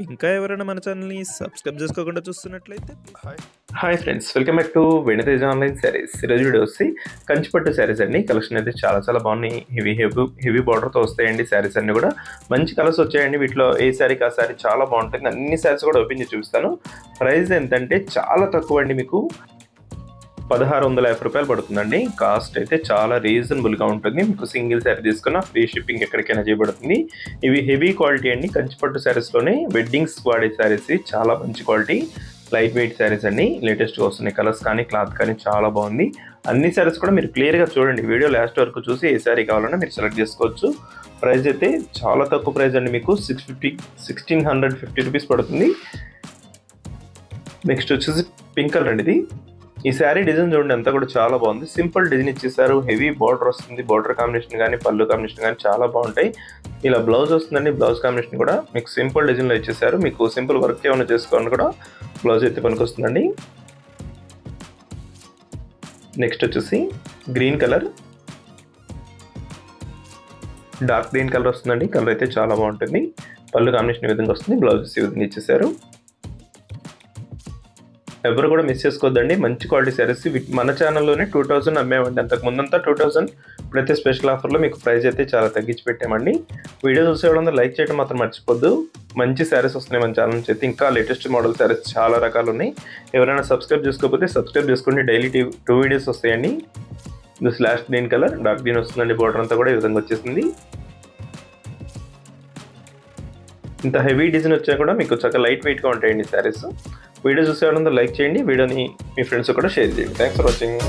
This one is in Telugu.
ఇంకా ఎవరైనా మన ఛానల్‌ని సబ్స్క్రైబ్ చేసుకోకుండా చూస్తున్నట్లయితే hi friends, welcome back to వెనితేజ్ online saris. ఈరోజు వీడియో వచ్చి కంచిపట్టు శారీస్ అండి. కలెక్షన్ అయితే చాలా బాగున్నాయి. హెవీ బార్డర్తో వస్తాయండి. శారీస్ అన్ని కూడా మంచి కలర్స్ వచ్చాయండి. వీటిలో ఏ శారీకి ఆ శారీ చాలా బాగుంటుంది. అన్ని శారీస్ కూడా ఓపెన్ చేసి చూపిస్తాను. ప్రైస్ ఎంతంటే చాలా తక్కువ అండి. మీకు 1650 రూపాయలు పడుతుందండి. కాస్ట్ అయితే చాలా రీజనబుల్గా ఉంటుంది. మీకు సింగిల్ శారీ తీసుకున్న ఫ్రీ షిప్పింగ్ ఎక్కడికైనా చేయబడుతుంది. ఇవి హెవీ క్వాలిటీ అండి. కంచిపట్టు శారీస్లోనే వెడ్డింగ్స్ వాడే శారీస్. చాలా మంచి క్వాలిటీ లైట్ వెయిట్ శారీస్ అండి. లేటెస్ట్గా వస్తున్నాయి. కలర్స్ కానీ క్లాత్ కానీ చాలా బాగుంది. అన్ని శారీస్ కూడా మీరు క్లియర్గా చూడండి. వీడియో లాస్ట్ వరకు చూసి ఏ శారీ కావాలన్నా మీరు సెలెక్ట్ చేసుకోవచ్చు. ప్రైస్ అయితే చాలా తక్కువ ప్రైస్ అండి. మీకు 1650 రూపీస్ పడుతుంది. నెక్స్ట్ వచ్చేసి పింక్ కలర్ అండి. ఇది ఈ శారీ డిజైన్ చూడండి, అంతా కూడా చాలా బాగుంది. సింపుల్ డిజైన్ ఇచ్చేసారు. హెవీ బార్డర్ వస్తుంది. బార్డర్ కాంబినేషన్ కానీ పళ్ళు కాంబినేషన్ కానీ చాలా బాగుంటాయి. ఇలా బ్లౌజ్ వస్తుందండి. బ్లౌజ్ కాంబినేషన్ కూడా మీకు సింపుల్ డిజైన్లో ఇచ్చేసారు. మీకు సింపుల్ వర్క్ ఏమైనా చేసుకోవాలని కూడా బ్లౌజ్ అయితే పనికి వస్తుందండి. నెక్స్ట్ వచ్చేసి green colour, dark green colour వస్తుందండి. కలర్ అయితే చాలా బాగుంటుంది. పళ్ళు కాంబినేషన్ ఈ విధంగా వస్తుంది. బ్లౌజెస్ ఈ విధంగా ఇచ్చేసారు. ఎవరు కూడా మిస్ చేసుకోవద్దండి. మంచి క్వాలిటీ శారీస్ మన ఛానల్లోనే 2000 అమ్మేమండి. అంతకు ముందంతా 2000. ఇప్పుడైతే స్పెషల్ ఆఫర్లో మీకు ప్రైస్ అయితే చాలా తగ్గించి పెట్టామండి. వీడియో చూసేవాళ్ళందరూ లైక్ చేయడం మాత్రం మర్చిపోద్దు. మంచి శారీస్ వస్తున్నాయి మన ఛానల్ నుంచి అయితే. ఇంకా లేటెస్ట్ మోడల్ శారీస్ చాలా రకాలు ఉన్నాయి. ఎవరైనా సబ్స్క్రైబ్ చేసుకోకపోతే సబ్స్క్రైబ్ చేసుకోండి. డైలీ 2 వీడియోస్ వస్తాయండి. ఇది slash green colour, dark green వస్తుందండి. బార్డర్ అంతా కూడా ఈ విధంగా వచ్చేసింది. ఇంత హెవీ డిజైన్ వచ్చా కూడా మీకు చక్కగా లైట్ వెయిట్గా ఉంటాయండి శారీస్. వీడియో చూసేవాళ్ళందరూ లైక్ చేయండి. వీడియోని మీ ఫ్రెండ్స్ కూడా షేర్ చేయండి. Thanks for watching.